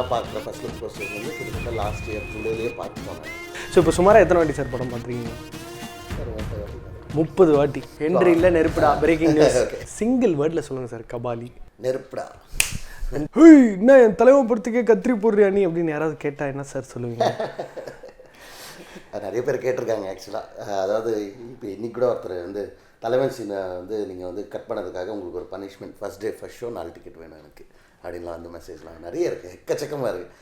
நீங்களாம் பார்க்குற first look posters வந்து கிட்டத்தட்ட லாஸ்ட் இயர் ஜூலைலேயே பார்த்துக்கோங்க. ஸோ இப்போ சுமாராக எத்தனை வாட்டி சார் படம் பார்த்துருக்கீங்க? 30 வாட்டி. என்ட்ரி இல்லை நெருப்புடா, பிரேக்கிங் நியூஸ். சிங்கிள் வேர்டில் சொல்லுங்கள் சார். கபாலி. நெருப்புடா. என்ன என் தலைவன் படத்துக்கே கத்திரி போடுறியா நீ அப்படின்னு யாராவது கேட்டால் என்ன சார் சொல்லுவீங்க? நிறைய பேர் கேட்டிருக்காங்க ஆக்சுவலாக. அதாவது இப்போ இன்னைக்கு கூட ஒருத்தர் வந்து தலைவன் சீனை வந்து நீங்கள் வந்து கட் பண்ணதுக்காக உங்களுக்கு ஒரு punishment, first day first show 4 ticket வேணும் எனக்கு அப்படின்லாம் வந்து மெசேஜ்லாம் நிறைய இருக்குது, எக்கச்சக்கமாக இருக்குது.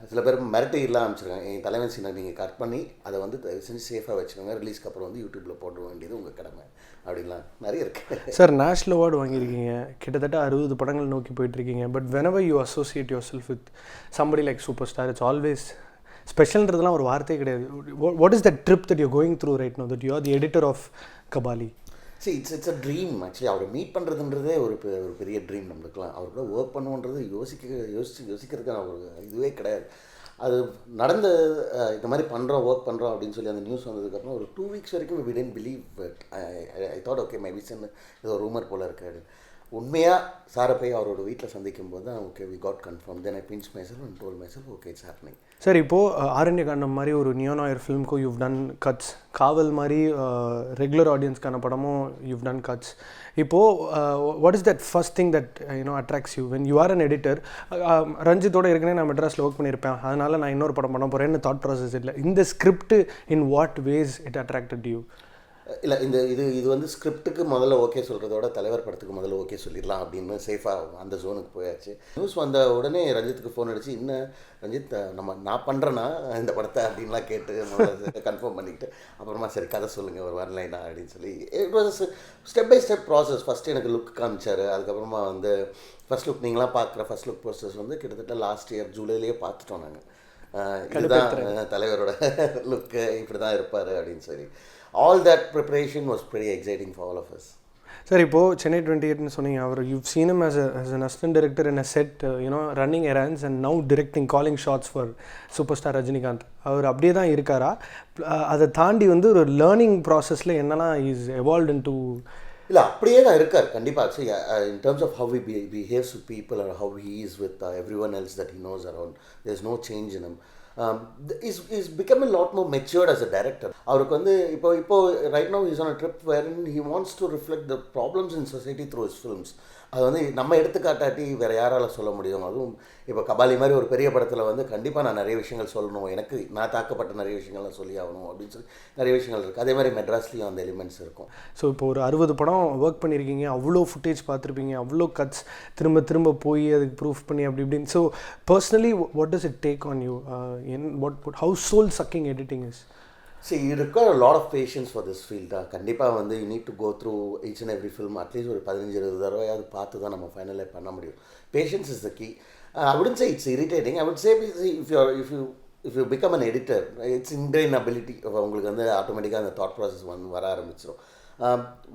சில பேர் மிரட்டிலாம் அனுப்பிச்சிருக்காங்க, என் தலைவன் சீனை நீங்கள் கட் பண்ணி அதை வந்து செஞ்சு சேஃபாக வச்சுக்கோங்க, ரிலீஸ்க்கு அப்புறம் வந்து யூடியூப்பில் போட வேண்டியது உங்கள் கடமை அப்படின்லாம் நிறைய இருக்குது. சார் நேஷ்னல் அவார்டு வாங்கியிருக்கீங்க, கிட்டத்தட்ட 60 படங்கள் நோக்கி போயிட்டுருக்கீங்க. But whenever you associate yourself with somebody like superstar, it's always ஸ்பெஷல்ன்றதுலாம் ஒரு வார்த்தையே கிடையாது. What is that trip that you're going through right now, that you are the editor of Kabali? See, it's a dream actually. அவரை meet பண்ணுறதுன்றதே ஒரு பெரிய dream நம்மளுக்குலாம். அவர் கூட work பண்ணுவோன்றது யோசிக்கிறதுக்கான ஒரு இதுவே கிடையாது. அது நடந்த இந்த மாதிரி பண்ணுறோம், ஒர்க் பண்ணுறோம் அப்படின்னு சொல்லி அந்த நியூஸ் வந்ததுக்கப்புறம் ஒரு 2 வீக்ஸ் வரைக்கும் we didn't believe it. I thought okay maybe ஏதோ ரூமர் போல் இருக்காது. உண்மையாக சாரை போய் அவரோட வீட்டில் சந்திக்கும் போது தான் okay we got confirm. Then I pinch myself and told myself okay it's happening. Sir இப்போது ஆரண்யகாண்டம் மாதிரி ஒரு நியோனாயர் ஃபிலிம்க்கும் யூவ் டன் கட்ஸ், காவல் மாதிரி ரெகுலர் ஆடியன்ஸ்க்கான படமும் யூவ் டன் கட்ஸ். இப்போது what is that first thing that attracts you when you are an editor? ரஞ்சித்தோடு ஏற்கனவே நான் மெட்ராஸில் ஒர்க் பண்ணியிருப்பேன், அதனால் நான் இன்னொரு படம் பண்ண போகிறேன்னு தாட் ப்ராசஸ் இல்லை. இந்த ஸ்கிரிப்ட் இன் what was it attracted you? இல்லை இது வந்து ஸ்கிரிப்டுக்கு முதல்ல ஓகே சொல்கிறதோட தலைவர் படத்துக்கு முதல்ல ஓகே சொல்லிடலாம் அப்படின்னு சேஃபாக அந்த ஜோனுக்கு போயாச்சு. நியூஸ் வந்த உடனே ரஞ்சித்துக்கு ஃபோன் அடிச்சு, இன்னும் ரஞ்சித் நான் பண்ணுறேன்னா இந்த படத்தை அப்படின்லாம் கேட்டு கன்ஃபார்ம் பண்ணிக்கிட்டு அப்புறமா சரி கதை சொல்லுங்கள் ஒரு வரலைனா அப்படின்னு சொல்லி it was step by step process. First எனக்கு லுக் காமிச்சார், அதுக்கப்புறமா வந்து ஃபஸ்ட் லுக் நீங்களாம் பார்க்குற ஃபஸ்ட் லுக் போஸ்டர்ஸ் வந்து கிட்டத்தட்ட லாஸ்ட் இயர் ஜூலைலேயே பார்த்துட்டோம் நாங்கள். இதுதான் தலைவரோட லுக்கு, இப்படி தான் இருப்பார் அப்படின்னு சொல்லி. All that preparation was pretty exciting for all of us. Sir இப்போது சென்னை 28ன்னு சொன்னீங்க, அவர் you've seen him as an assistant director in a set, running errands and now directing, calling shots for superstar Rajinikanth. அவர் அப்படியே தான் இருக்காரா? அதை தாண்டி வந்து ஒரு learning ப்ராசஸில் என்னெல்லாம் இஸ் எவால்வ் இன்டு? இல்லை அப்படியே தான் இருக்கார் கண்டிப்பாக. So in terms of how he behaves with people or how he is with everyone else that he knows around, there's no change in him. He's become a lot more matured as a director. அவருக்கு வந்து இப்போ right now he's on a trip wherein he wants to reflect the problems in society through his films. அது வந்து நம்ம எடுத்துக்காட்டாட்டி வேறு யாரால் சொல்ல முடியும்? அதுவும் இப்போ கபாலி மாதிரி ஒரு பெரிய படத்தில் வந்து கண்டிப்பாக நான் நிறைய விஷயங்கள் சொல்லணும், எனக்கு நான் தாக்கப்பட்ட நிறைய விஷயங்கள்லாம் சொல்லி ஆகணும் அப்படின்னு சொல்லி நிறைய விஷயங்கள் இருக்குது. அதே மாதிரி மெட்ராஸ்லேயும் அந்த எலிமெண்ட்ஸ் இருக்கும். ஸோ இப்போ ஒரு 60 படம் ஒர்க் பண்ணியிருக்கீங்க, அவ்வளோ ஃபுட்டேஜ் பார்த்துருப்பீங்க, அவ்வளோ கட்ஸ் திரும்ப போய் அதுக்கு ப்ரூஃப் பண்ணி அப்படி இப்படின்னு. So personally what does it take on you? how soul sucking editing is? See, you require a lot of patience for this field. கண்டிப்பாக வந்து you need to go through each and every film at least ஒரு 15-20 தடவையாவது பார்த்து தான் நம்ம finalise பண்ண முடியும். Patience is the key. I wouldn't say it's irritating. I would say if you become an editor, it's ingrained ability. உங்களுக்கு வந்து ஆட்டோமேட்டிக்காக அந்த தாட் ப்ராசஸ் வர ஆரம்பிச்சிடும்.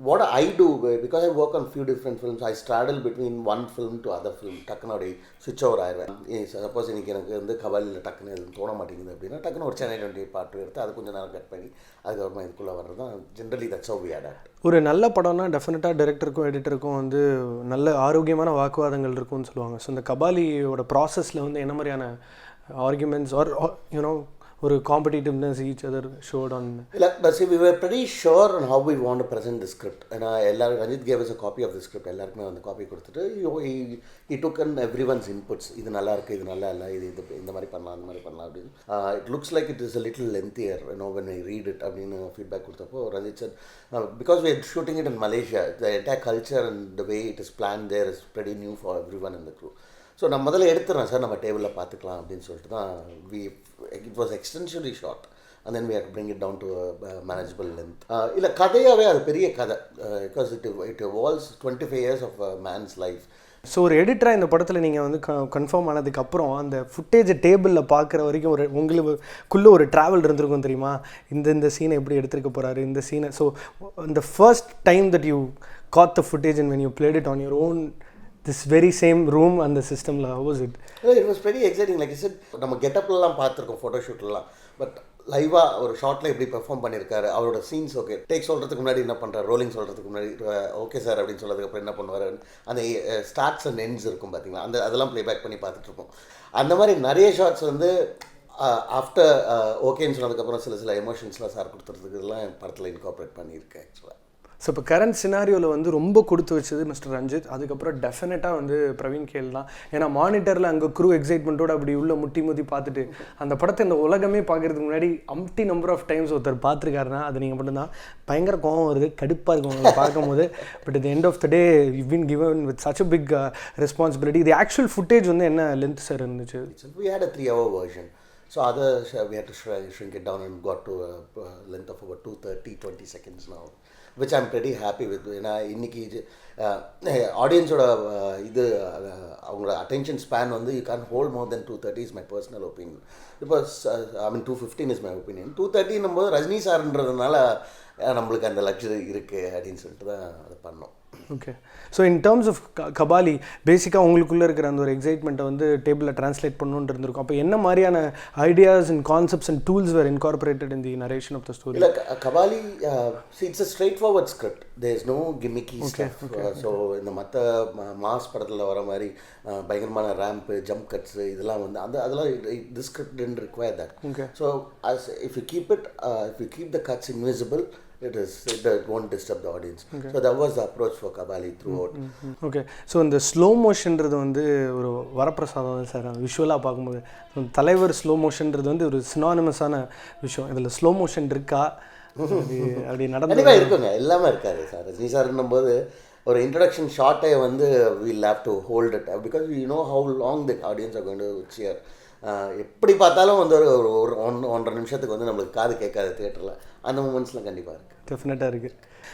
What I do, because I work on few different films, I straddle between one film to other film. டக்குன்னு அப்படி சுவிட்ச் over ஆயிடுவேன். சப்போஸ் இன்றைக்கி எனக்கு வந்து கபாலியில் டக்குன்னு எதுவும் தோண மாட்டேங்குது அப்படின்னா டக்குன்னு ஒரு சென்னை 28 பாட்டு எடுத்து அது கொஞ்சம் நேரம் கட் பண்ணி அதுக்கப்புறமா இதுக்குள்ளே வர்றது தான் generally that's how we adapt. ஒரு நல்ல படம்னா டெஃபினட்டாக டைரக்டருக்கும் எடிட்டருக்கும் வந்து நல்ல ஆரோக்கியமான வாக்குவாதங்கள் இருக்கும்னு சொல்லுவாங்க. ஸோ இந்த கபாலியோட ப்ராசஸில் வந்து என்ன மாதிரியான ஆர்குமெண்ட்ஸ் ஆர் ஒரு competitiveness each other showed on? But see, we were pretty sure on how we want to present the script. And Ranjit gave us a copy of the script. எல்லாருக்குமே அந்த copy கொடுத்துட்டு he took in everyone's inputs. இது நல்லா இருக்குது, இது நல்லா இல்லை, இது இந்த மாதிரி பண்ணலாம், அந்த மாதிரி பண்ணலாம் அப்படின்னு. It looks like it is a little lengthier when I read it அப்படின்னு feedback கொடுத்தப்போ Ranjit said, because we are shooting it in Malaysia, the entire culture and the way it is planned there is pretty new for everyone in the crew. So நான் முதல்ல எடுத்துறேன் sir, நம்ம டேபிளில் பார்த்துக்கலாம் அப்படின்னு சொல்லிட்டு தான் it was exceptionally short and then we have to bring it down to a manageable length. இல்லை கதையாகவே அது பெரிய கதை, because it evolves 25 years of a man's life. So ஒரு எடிட்டராக இந்த படத்தில் நீங்கள் வந்து கன்ஃபார்ம் ஆனதுக்கப்புறம் அந்த ஃபுட்டேஜை டேபிளில் பார்க்குற வரைக்கும் உங்களுக்குள்ளே ஒரு ட்ராவல் இருந்திருக்கும் தெரியுமா? இந்த சீனை எப்படி எடுத்துருக்க போகிறாரு இந்த சீனை. ஸோ இந்த first time that you got the footage and when you played it on your own, this very same room and the system, how was it? It was pretty exciting. Like I said, நம்ம கெட்டப்லாம் பார்த்துருக்கோம் ஃபோட்டோஷூட்லாம், but லைவாக ஒரு ஷார்ட்டில் எப்படி perform பண்ணியிருக்காரு, அவரோட scenes okay, take சொல்கிறதுக்கு முன்னாடி என்ன பண்ணுறாரு, ரோலிங் சொல்கிறதுக்கு முன்னாடி ஓகே சார் அப்படின்னு சொல்கிறதுக்கப்புறம் என்ன பண்ணுவார், அந்த ஸ்டார்ட்ஸ் அண்ட் எண்ட்ஸ் இருக்கும் பார்த்தீங்களா, அதெல்லாம் ப்ளேபேக் பண்ணி பார்த்துட்ருப்போம். அந்த மாதிரி நிறைய ஷார்ட்ஸ் வந்து ஆஃப்டர் ஓகேன்னு சொன்னதுக்கப்புறம் சில எமோஷன்ஸ்லாம் சார் கொடுத்துறதுக்கு இதெல்லாம் என் படத்தில் இன்கார்பரேட் பண்ணியிருக்கேன் ஆக்சுவலாக. ஸோ இப்போ கரண்ட் சினாரியோவில் வந்து ரொம்ப கொடுத்து வச்சது மிஸ்டர் ரஞ்சித், அதுக்கப்புறம் டெஃபினட்டாக வந்து பிரவீன் கேல் தான். ஏன்னா மானிட்டரில் அங்கே க்ரூ எக்ஸைட்மெண்ட்டோடு அப்படி உள்ள முட்டி பார்த்துட்டு அந்த படத்தை இந்த உலகமே பார்க்குறதுக்கு முன்னாடி நம்பர் ஆஃப் டைம்ஸ் ஒருத்தர் பார்த்துருக்காருன்னா அது நீங்கள் மட்டும்தான். பயங்கர கோவம் வருது, கடுப்பாக இருக்கும் உங்களை பார்க்கும்போது. But at the end of the day you've been given with such a big responsibility. The actual footage வந்து என்ன லென்த் சார் இருந்துச்சு? We had a 3-hour version. So we had to shrink it down and got to a length of about 2:30-20 seconds now, which I'm pretty happy with. ஏன்னா இன்றைக்கி ஆடியன்ஸோட இது அவங்களோட attention span வந்து you can hold more then 2:30 is my personal opinion. இப்போ 2:15 is my opinion. 2:30 போது ரஜினி சார்ன்றதுனால நம்மளுக்கு அந்த லக்ஸரி இருக்குது அப்படின்னு சொல்லிட்டு தான் அதை பண்ணோம். Okay. So in terms of Kabali பேசிக்காக உங்களுக்குள்ளே இருக்கிற அந்த ஒரு எக்ஸைட்மெண்ட்டை வந்து டேபிளில் ட்ரான்ஸ்லேட் பண்ணணுன்னு இருந்திருக்கும். அப்போ என்ன மாதிரியான ideas and concepts and tools were incorporated in the narration of the story? இல்லை, Kabali it's a straightforward script. There is no gimmicky stuff. So இந்த மற்ற மாஸ் படத்தில் வர மாதிரி பயங்கரமான ரேம்ப்பு, ஜம்ப் கட்ஸு இதெல்லாம் வந்து அதெல்லாம் this script tend require that. So if you keep the cuts invisible, it won't disturb the audience. So that was the approach for Kabali throughout. Okay. So இந்த slow மோஷன்றது வந்து ஒரு வரப்பிரசாதம் sir. விஷுவலாக பார்க்கும்போது தலைவர் ஸ்லோ மோஷன்றது வந்து ஒரு சினானிமஸான விஷயம். இதில் ஸ்லோ மோஷன் இருக்கா, அப்படி நடந்து இருக்குங்க? எல்லாமே இருக்காது சார். ரஜினி சார்ன்னும் போது ஒரு இன்ட்ரடக்ஷன் ஷார்ட்டே வந்து we'll have to hold it because we know how long the audience are going to cheer. எப்படி பார்த்தாலும் வந்து ஒரு 1.5 நிமிஷத்துக்கு வந்து நம்மளுக்கு காது கேட்காது தியேட்டரில். அந்த மூமெண்ட்ஸ்லாம் கண்டிப்பாக இருக்குது, டெஃபினட்டாக இருக்குது.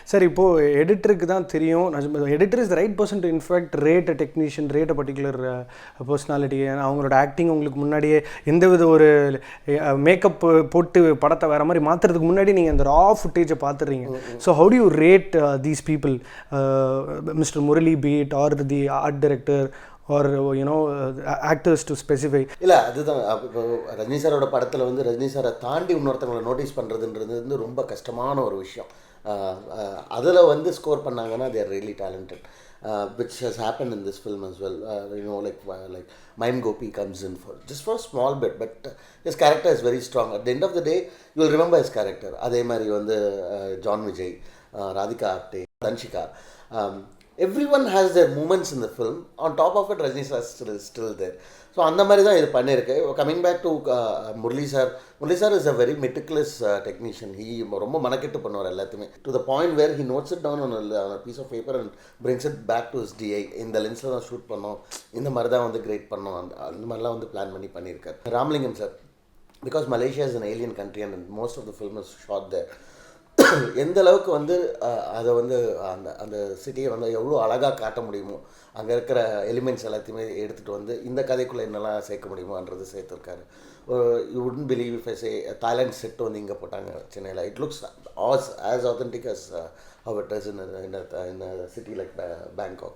சார் இப்போது எடிட்டருக்கு தான் தெரியும், editor is the right person to in fact rate a technician, rate a particular personality. ஏன்னா அவங்களோட ஆக்டிங் உங்களுக்கு முன்னாடியே எந்தவித ஒரு மேக்கப் போட்டு படத்தை வேறு மாதிரி மாற்றுறதுக்கு முன்னாடி நீங்கள் அந்த ரா ஃபுட்டேஜை பார்த்துடுறீங்க. So how do you rate these people, mister Murali be it or the art director or actors to specify? இல்லை, அதுதான் இப்போ ரஜினி சாரோட படத்தில் வந்து ரஜினி சாரை தாண்டி இன்னொருத்தவங்களை நோட்டீஸ் பண்ணுறதுன்றது வந்து ரொம்ப கஷ்டமான ஒரு விஷயம். அதில் வந்து ஸ்கோர் பண்ணாங்கன்னா they are really talented, which has happened in this film as well. Like Maim Gopi comes in just for a small bit, but his character is very strong. At the end of the day you will remember his character. அதே மாதிரி வந்து John Vijay, Radhika Apte, Dhanshika, everyone has their moments in the film. On top of it, Rajini sir is still there. So அந்த மாதிரி தான் இது பண்ணியிருக்கு. Coming back to Murali sir is a very meticulous technician. He ரொம்ப மனக்கெட்டு பண்ணுவார் எல்லாத்தையுமே, to the point where he notes it down on a piece of paper and brings it back to his DI. இந்த லென்ஸில் தான் ஷூட் பண்ணோம், இந்த மாதிரி தான் வந்து கிரேட் பண்ணோம், அந்த மாதிரிலாம் வந்து பிளான் பண்ணியிருக்காரு. Ramalingam sir, because Malaysia is an alien country and most of the film is shot there. எந்த அளவுக்கு வந்து அதை வந்து அந்த சிட்டியை வந்து எவ்வளோ அழகாக காட்ட முடியுமோ, அங்கே இருக்கிற எலிமெண்ட்ஸ் எல்லாத்தையுமே எடுத்துகிட்டு வந்து இந்த கதைக்குள்ளே என்னெல்லாம் சேர்க்க முடியுமோன்றது சேர்த்துருக்காரு. You wouldn't believe if I say Thailand set வந்து இங்கே போட்டாங்க சென்னையில். It looks as authentic as how it is in a city like Bangkok.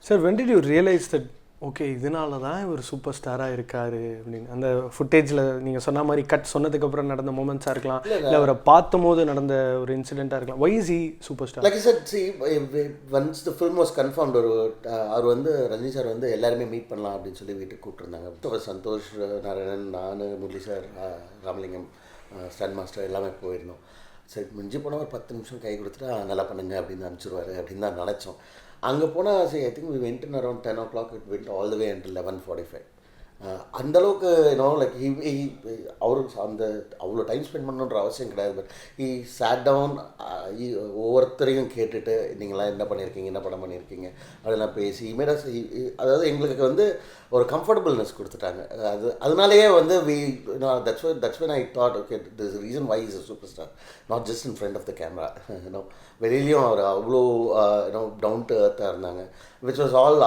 Sir, when did you realize that okay இதனால தான் இவர் சூப்பர் ஸ்டாராக இருக்கார் அப்படின்னு? அந்த ஃபுட்டேஜில் நீங்கள் சொன்ன மாதிரி கட் சொன்னதுக்கப்புறம் நடந்த மூமெண்ட்ஸாக இருக்கலாம், இல்லை அவரை பார்த்தும் போது நடந்த ஒரு இன்சிடெண்ட்டாக இருக்கலாம். Why is he superstar? Like I said, see, once the film was confirmed, அவர் வந்து ரஜினி சார் வந்து எல்லாருமே மீட் பண்ணலாம் அப்படின்னு சொல்லி வீட்டுக்கு கூப்பிட்டுருந்தாங்க. ஸோ சந்தோஷ் நாராயணன், நான், Murali sir, Ramalingam, stun master எல்லாமே போயிருந்தோம். சரி, மிஞ்சி போனால் ஒரு 10 நிமிஷம் கை கொடுத்துட்டு நல்லா பண்ணுங்க அப்படின்னு அனுப்பிச்சிடுவார் அப்படின்னு தான் நினச்சோம். அங்கே போனால் சரி, I think we went in around 10 o'clock, it went all the way until 11:45. அந்தளவுக்கு லைக் அவரு அந்த அவ்வளோ டைம் ஸ்பெண்ட் பண்ணணுன்ற அவசியம் கிடையாது. பட் ஹி சாட் டவுன், ஒவ்வொருத்தரையும் கேட்டுட்டு நீங்களாம் என்ன பண்ணியிருக்கீங்க, என்ன படம் பண்ணியிருக்கீங்க அதெல்லாம் பேசி இமீடியஸ், அதாவது எங்களுக்கு வந்து ஒரு கம்ஃபர்டபுள்னஸ் கொடுத்துட்டாங்க. அதனாலேயே வந்து that's when I thought, okay, there's a reason why he's a superstar, not just in front of the camera. வெளியிலையும் அவர் அவ்வளோ டவுன் டு எர்த்தாக இருந்தாங்க. விச் வாஸ் ஆல்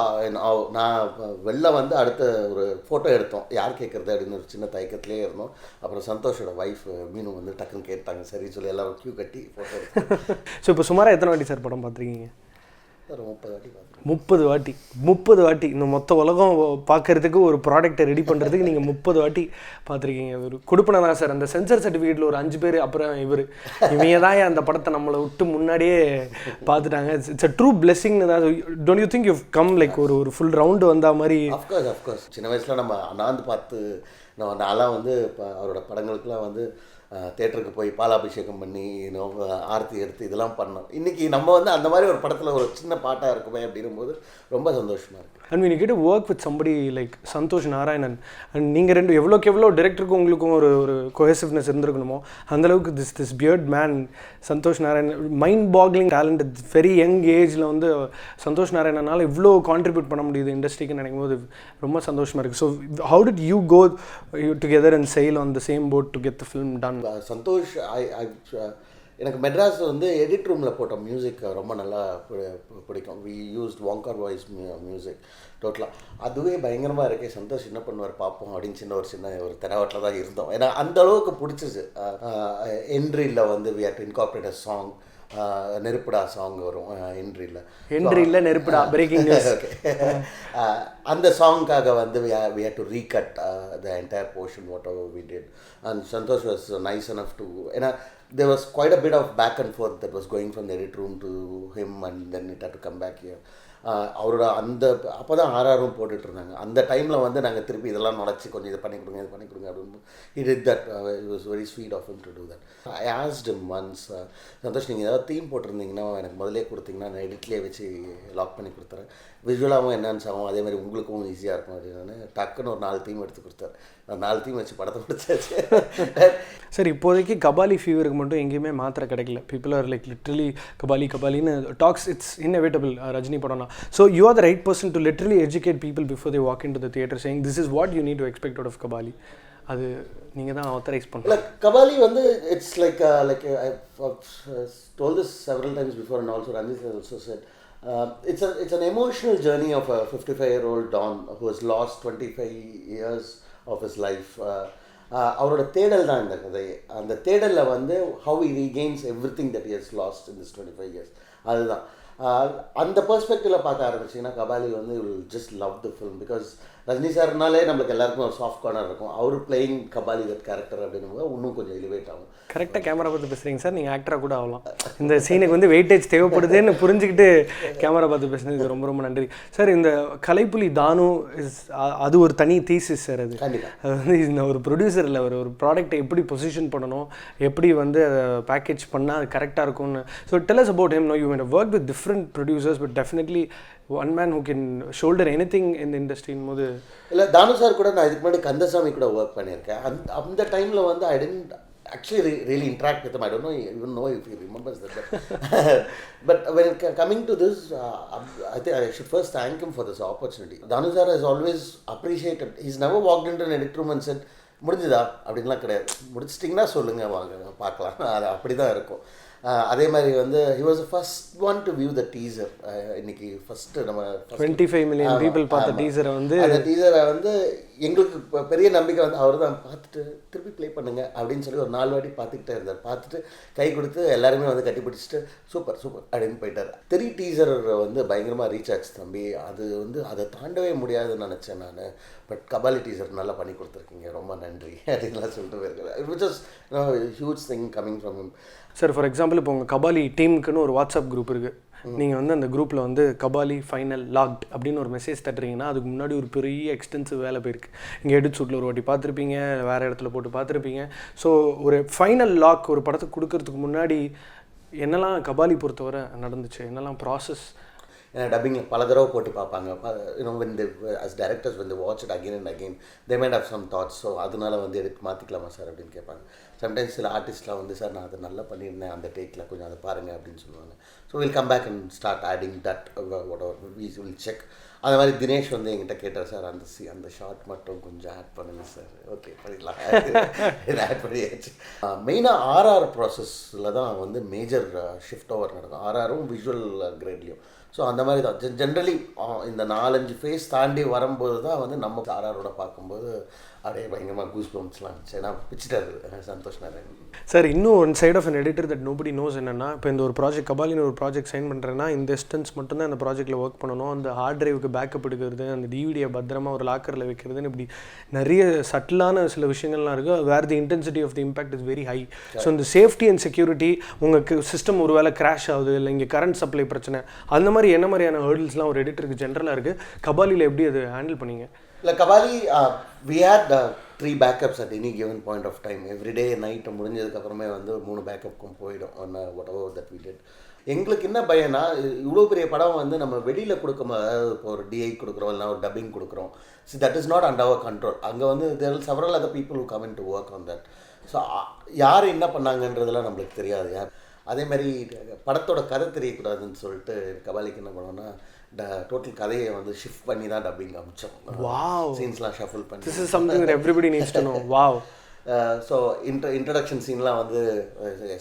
நான் வெளில வந்து அடுத்த ஒரு ஃபோட்டோ எடுத்தோம், யார் கேட்குறது அப்படின்னு ஒரு சின்ன தயக்கத்துலேயே இருந்தோம். அப்புறம் சந்தோஷோட ஒய்ஃப் மீனு வந்து டக்குன்னு கேட்டாங்க, சரி சொல்லி எல்லோரும் க்யூ கட்டி ஃபோட்டோ எடுத்தோம். ஸோ இப்போ சுமாராக எத்தனை வாட்டி சார் படம் பார்த்துருக்கீங்க? ஒரு 30 வாட்டி 30 வாட்டி இந்த மொத்த உலகம் பார்க்கறதுக்கு ஒரு ப்ராடக்டை ரெடி பண்ணுறதுக்கு நீங்கள் 30 வாட்டி பார்த்துருக்கீங்க. ஒரு கொடுப்பனை தான் சார். அந்த சென்சர் சர்டிஃபிகேட்டில் ஒரு 5 பேர், அப்புறம் இவங்க தான் அந்த படத்தை நம்மளை விட்டு முன்னாடியே பார்த்துட்டாங்க. இட்ஸ் அ ட்ரூ பிளெஸிங்னு தான். Don't you think you come like ஒரு ஃபுல் ரவுண்டு வந்தா மாதிரி? அஃப்கோர்ஸ் சின்ன வயசில் நம்ம அண்ணாந்து பார்த்து நான்லாம் வந்து இப்போ அவரோட படங்களுக்கெலாம் வந்து தேட்டருக்கு போய் பாலாபிஷேகம் பண்ணி ஆர்த்தி எடுத்து இதெல்லாம் பண்ணோம். இன்றைக்கி நம்ம வந்து அந்த மாதிரி ஒரு படத்தில் ஒரு சின்ன பாட்டாக இருக்குமே அப்படிங்கும்போது ரொம்ப சந்தோஷமாக இருக்குது. And when you get to work with somebody like Santhosh Narayanan, and நீங்கள் ரெண்டு எவ்வளோ டேரக்டருக்கும் உங்களுக்கும் ஒரு கொஹெசிவ்னஸ் இருந்திருக்கணுமோ அந்தளவுக்கு this beard man Santhosh Narayanan, mind boggling talent. Very young ஏஜில் வந்து சந்தோஷ் நாராயணனால் இவ்வளோ கான்ட்ரிபியூட் பண்ண முடியுது இண்டஸ்ட்ரிக்கு நினைக்கும் போது ரொம்ப சந்தோஷமாக இருக்குது. So how did you go together and sail on the same boat to get the film done? Santhosh எனக்கு மெட்ராஸ் வந்து எடிட் ரூமில் போட்ட மியூசிக் ரொம்ப நல்லா பிடிக்கும். வி யூஸ்ட் வாங்கர் வாய்ஸ் மியூசிக் டோட்டலாக. அதுவே பயங்கரமாக இருக்கே. சந்தோஷ் என்ன பண்ணுவார் பார்ப்போம் அப்படின்னு சின்ன ஒரு தெனாவட்டில் தான் இருந்தோம். ஏன்னா அந்த அளவுக்கு பிடிச்சிச்சு. என்ட்ரியில் வந்து we had to incorporate a song. Neruppuda song வரும் என்ட்ரியில் நெருப்புடா பிரேக்கிங் நியூஸ். அந்த சாங்காக வந்து we had to recut the entire portion whatever we did, and Santosh was nice enough to, ஏன்னா there was quite a bit of back and forth that was going from the edit room to him and then it had to come back here. அவரோட அந்த அப்போ தான் ஆர்ஆரும் போட்டுட்டு இருந்தாங்க. அந்த டைமில் வந்து நாங்கள் திருப்பி இதெல்லாம் நுழைச்சி கொஞ்சம் இதை பண்ணி கொடுங்க அப்படின்னு he did that. It was very sweet of him to do that. I asked him once, Santhosh நீங்கள் ஏதாவது தீம் போட்டிருந்தீங்கன்னா எனக்கு முதலே கொடுத்தீங்கன்னா நான் எடிட்லேயே வச்சு லாக் பண்ணி கொடுத்துறேன், விஷுவலாகவும் என்ஹான்ஸ் ஆகும், அதே மாதிரி உங்களுக்கும் ஈஸியாக இருக்கும் அப்படின்னு டக்குன்னு ஒரு 4 தீம் எடுத்து கொடுத்தாரு. நான் 4 தீம் வச்சு படத்தை பிடிச்சாச்சு. சார் இப்போதைக்கு கபாலி ஃபீவருக்கு மட்டும் எங்கேயுமே மாத்திரை கிடைக்கல. பீப்புள் ஆர் லைக் லிட்ரலி கபாலின்னு டாக்ஸ். இட்ஸ் இன்எவிட்டபிள் ரஜினி படம்னா. So you are the right person to literally educate people before they walk in to the theatre saying this is what you need to expect out of Kabali. அது நீங்கள் தான் authorise பண்ணலாம். கபாலி வந்து it's like I've told this several times before and also Ranjit has also said, it's an emotional journey of a 55-year-old Don who has lost 25 years of his life. அவரோட தேடல் தான் இந்த கதை. அந்த தேடலில் வந்து how he regains everything that he has lost in this 25 years. அதுதான் அந்த பெர்ஸ்பெக்டிவில் பார்க்க ஆரம்பிச்சிங்கன்னா கபாலி வந்து you will just love the film. Because Rajini சார்னாலே நம்மளுக்கு எல்லாருக்கும் ஒரு சாஃப்ட் கார்னர் இருக்கும். அவர் பிளேயிங் கபாலி தட் கேரக்டர் அப்படின்னும்போது இன்னும் கொஞ்சம் எலிவேட் ஆகும். கரெக்டாக கேமரா பார்த்து பேசுகிறீங்க சார். நீங்கள் ஆக்டராக கூட ஆகலாம். இந்த சீனுக்கு வந்து வெயிட்டேஜ் தேவைப்படுதுன்னு புரிஞ்சுக்கிட்டு கேமரா பார்த்து பேசுனதுக்கு ரொம்ப ரொம்ப நன்றி சார். இந்த கலைப்புலி தானு அது ஒரு தனி தீசிஸ் சார். அது வந்து இந்த ஒரு ப்ரொடியூசர் இல்லை, ஒரு ப்ராடக்டை எப்படி பொசிஷன் பண்ணணும், எப்படி வந்து அதை பேக்கேஜ் பண்ணால் அது கரெக்டாக இருக்கும்னு. So tell us about him. No you might have worked with different producers but definitely one man who can shoulder anything இந்த இண்டஸ்ட்ரின் போது. இல்லை தானு சார் கூட நான் இதுக்கு முன்னாடி கந்தசாமி கூட ஒர்க் பண்ணியிருக்கேன். அந்த டைமில் வந்து ஐ tent actually really interact with him. I don't even know if he remembers that. But when coming to this, I think I should first thank him for this opportunity. Danu sir has always appreciated. He's never walked into an edit room and said, முடிஞ்சுதா அப்படின்லாம் கிடையாது. முடிச்சிட்டிங்கன்னா சொல்லுங்கள் வாங்க பார்க்கலாம், அது அப்படி தான் இருக்கும். அதே மாதிரி வந்து he was the first one to view the teaser. இன்னைக்கு ஃபஸ்ட்டு நம்ம 25 million people பார்த்த டீசரை வந்து அந்த டீசரை வந்து எங்களுக்கு பெரிய நம்பிக்கை வந்து அவர் தான் பார்த்துட்டு திருப்பி ப்ளே பண்ணுங்க அப்படின்னு சொல்லி ஒரு 4 வாட்டி பார்த்துக்கிட்டே இருந்தார். பார்த்துட்டு கை கொடுத்து எல்லாருமே வந்து கட்டி பிடிச்சிட்டு சூப்பர் அப்படின்னு போயிட்டார். 3 டீசர் வந்து பயங்கரமாக ரீச் ஆச்சு தம்பி. அது வந்து அதை தாண்டவே முடியாதுன்னு நினச்சேன் நான். பட் கபாலி டீசர் நல்லா பண்ணி கொடுத்துருக்கீங்க, ரொம்ப நன்றி அப்படின்லாம் சொல்லிட்டு போயிருக்கேன். It was huge thing coming from him. Sir for example இப்போ உங்கள் கபாலி டீமுக்குன்னு ஒரு வாட்ஸ்அப் குரூப் இருக்குது. நீங்கள் வந்து அந்த குரூப்பில் வந்து கபாலி ஃபைனல் லாக்ட் அப்படின்னு ஒரு மெசேஜ் தட்டுறீங்கன்னா அதுக்கு முன்னாடி ஒரு பெரிய எக்ஸ்டென்சிவ் வேலை போயிருக்கு. இங்கே எடிட் ஷூட்டில் ஒரு வாட்டி பார்த்துருப்பீங்க, வேறு இடத்துல போட்டு பார்த்துருப்பீங்க. ஸோ ஒரு ஃபைனல் லாக் ஒரு படத்துக்கு கொடுக்கறதுக்கு முன்னாடி என்னெல்லாம் கபாலி பொறுத்தவரை நடந்துச்சு, என்னெல்லாம் ப்ராசஸ்? டப்பிங்கில் பல தடவை போட்டு பார்ப்பாங்க. when they as directors when they watch it again and again they might have some thoughts. So அதனால வந்து எடுத்து மாற்றிக்கலாமா சார் அப்படின்னு கேட்பாங்க. சம்டைம்ஸ் சில ஆர்டிஸ்ட்லாம் வந்து சார் நான் அதை நல்லா பண்ணியிருந்தேன் அந்த டேக்கில் கொஞ்சம் அதை பாருங்கள் அப்படின்னு சொல்லுவாங்க. So will come back and start adding that whatever will check. அந்த மாதிரி தினேஷ் வந்து என்கிட்ட கேட்டார், சார் அந்த ஷார்ட் மட்டும் கொஞ்சம் ஆட் பண்ணுங்கள் சார். ஓகே பண்ணிடலாம், இது ஆட் பண்ணியாச்சு. மெயினாக ஆர்ஆர் ப்ராசஸில் தான் வந்து மேஜர் ஷிஃப்ட் ஓவர் நடக்கும், ஆர்ஆரும் விஷுவல் கிரேட்லேயும். ஸோ அந்த மாதிரி தான் ஜென்ரலி இந்த 4-5 ஃபேஸ் தாண்டி வரும்போது தான் வந்து நம்ம ஆர்ஆரோட பார்க்கும்போது அப்படியே பயங்கரமாக கூஸ் பம்ப்ஸ்லாம் இருந்துச்சு. ஏன்னா பிடிச்சிட்டாரு சந்தோஷ் நாராயண். சார் இன்னும் one side of an editor that nobody knows என்னென்னா, இப்போ இந்த ஒரு ப்ராஜெக்ட் கபாலின்னு ஒரு ப்ராஜெக்ட் சைன் பண்ணுறேன்னா இந்த எஸ்டன்ஸ் மட்டும்தான் அந்த ப்ராஜெக்ட்டில் ஒர்க் பண்ணணும். அந்த ஹார்ட் டிரைவுக்கு பேக்கப் எடுக்கிறது, அந்த டிவிடியை பத்திரமா ஒரு லாக்கரில் வைக்கிறதுன்னு இப்படி நிறைய சட்டிலான சில விஷயங்கள்லாம் இருக்குது. Where the intensity of the impact is very high. So இந்த சேஃப்டி அண்ட் செக்யூரிட்டி, உங்கள் சிஸ்டம் ஒரு வேளை கிராஷ் ஆகுது, இல்லை இங்கே கரண்ட் சப்ளை பிரச்சனை, அந்த மாதிரி என்ன மாதிரியான ஹேர்டில்ஸ்லாம் ஒரு எடிட்டருக்கு ஜென்ரலாக இருக்குது. கபாலியில் எப்படி அது ஹேண்டில் பண்ணீங்க? இல்லை Kabali we had 3 backups at any given point of time. Everyday night முடிஞ்சதுக்கப்புறமே வந்து 3 பேக்கப்புக்கும் போயிடும் on whatever that we did. எங்களுக்கு என்ன பயம்னா, இவ்வளோ பெரிய படம் வந்து நம்ம வெளியில் கொடுக்கும், அதாவது இப்போ ஒரு டிஐ கொடுக்குறோம் இல்லைனா ஒரு டப்பிங் கொடுக்குறோம். So that is not under our control. அங்கே வந்து there are several other people who come in to work on that. So யார் என்ன பண்ணாங்கன்றதெல்லாம் நம்மளுக்கு தெரியாது. யார் அதே மாதிரி படத்தோட கதை தெரியக்கூடாதுன்னு சொல்லிட்டு கபாலிக்கு என்ன பண்ணோன்னா, டோட்டல் கதையை வந்து ஷிஃப்ட் பண்ணி தான் டப்பிங் அமிச்சோம். வாவ். சீன்ஸ்லாம் ஷஃபிள் பண்ணி. This is something that everybody needs to know. Wow. So introduction சீன்லாம் வந்து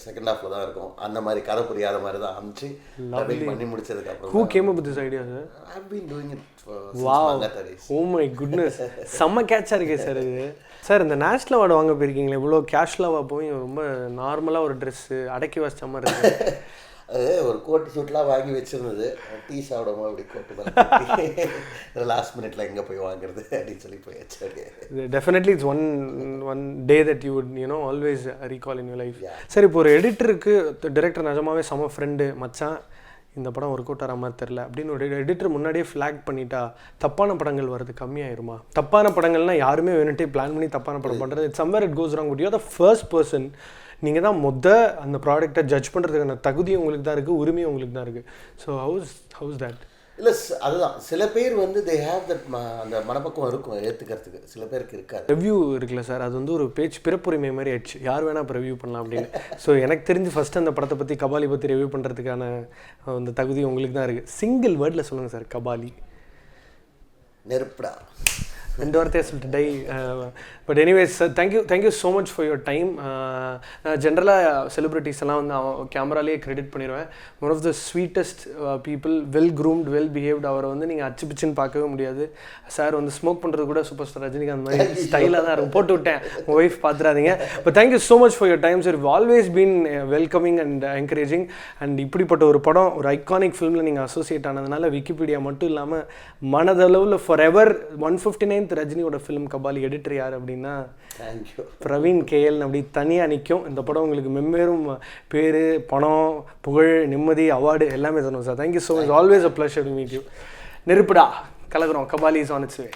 செகண்ட் ஹாஃபில் தான் இருக்கும். அந்த மாதிரி கதை புரியாத மாதிரி தான் அமிச்சு டப்பிங் பண்ணி முடிச்சதுக்கப்புறம். Who came up with this idea, sir? I've been doing it for wow. since Oh my goodness. செம்ம கேட்சாக இருக்கே சார் இது. சார் இந்த நேஷ்னல் அவார்டு வாங்க போயிருக்கீங்களே, இவ்வளோ கேஷ்லாவாக போய் ரொம்ப நார்மலாக ஒரு ட்ரெஸ்ஸு அடக்கி வச்ச மாதிரி இருக்குது. அது ஒரு கோட் ஷூட்லாம் வாங்கி வச்சுருந்தது. டீ சாப்பிடாம அப்படி கோட்டு தான் லாஸ்ட் மினிட்ல எங்கே போய் வாங்குறது அப்படின்னு சொல்லி போயாச்சு. Definitely it's one day that you would always recall in your life. Sir இப்போ ஒரு எடிட்டருக்கு டிரெக்டர் நிஜமாவே செம ஃப்ரெண்டு, மச்சான் இந்த படம் ஒர்க் அவுட் ஆகிற மாதிரி தெரில அப்படின்னு ஒரு எடிட்டர் முன்னாடியே ஃப்ளாக் பண்ணிட்டா தப்பான படங்கள் வருது கம்மியாயிருமா? தப்பான படங்கள்னால் யாருமே வேணுட்டே பிளான் பண்ணி தப்பான படம் பண்ணுறது. It's somewhere it goes wrong. But you are the first person. நீங்கள் தான் அந்த ப்ராடக்டை ஜட்ஜ் பண்ணுறதுக்கான தகுதியும் உங்களுக்கு தான் இருக்குது, உரிமையும் உங்களுக்கு தான் இருக்குது. So how's that? இல்லை அதுதான், சில பேர் வந்து தே ஹேவ் தட் அந்த மனப்பக்கம் இருக்கும் ஏற்றுக்கிறதுக்கு, சில பேருக்கு இருக்காது. ரிவ்யூ இருக்குல்ல சார், அது வந்து ஒரு பிறப்புரிமை மாதிரி ஆயிடுச்சு. யார் வேணால் இப்போ ரிவ்யூ பண்ணலாம் அப்படின்னு. ஸோ எனக்கு தெரிஞ்சு ஃபஸ்ட்டு அந்த படத்தை பற்றி, கபாலி பற்றி ரிவ்யூ பண்ணுறதுக்கான அந்த தகுதி உங்களுக்கு தான் இருக்குது. சிங்கிள் வேர்டில் சொல்லுங்கள் சார் கபாலி. நெருப்புடா. 2 வார்த்தையாக சொல்லிட்டு டை. But anyways sir, thank you so much for your time. ஜென்ரலாக செலிப்ரிட்டிஸ் எல்லாம் வந்து கேமராலேயே கிரெடிட் பண்ணிடுவேன். One of the sweetest people, well groomed, well behaved. அவரை வந்து நீங்கள் அச்சு பிச்சுன்னு பார்க்கவே முடியாது. சார் வந்து ஸ்மோக் பண்ணுறது கூட சூப்பர் ஸ்டார் ரஜினிகாந்த் மாதிரி ஸ்டைலாக தான் இருக்கும். போட்டு விட்டேன், உங்கள் ஒய்ஃப் பார்த்துறாதீங்க. But thank you so much for your time sir. Always been welcoming and encouraging. And இப்படிப்பட்ட ஒரு படம், ஒரு ஐகானிக் ஃபிலிமில் நீங்கள் அசோசியேட் ஆனதுனால விக்கிபீடியா மட்டும் இல்லாமல் மனதளவில் ஃபார் எவர் 159th ரஜினியோட ஃபிலிம் கபாலி எடிட்டர் யார் அப்படின்னா பிரவீன் கேஎல் அப்படி தனியாக நிற்கும். இந்த படம் உங்களுக்கு மென்மேலும் பேர், பணம், புகழ், நிம்மதி, அவார்டு எல்லாமே தரணும் sir. Thank you so much. Always a pleasure to meet you. Neruppuda கலக்குறோம். Kabali is on its way.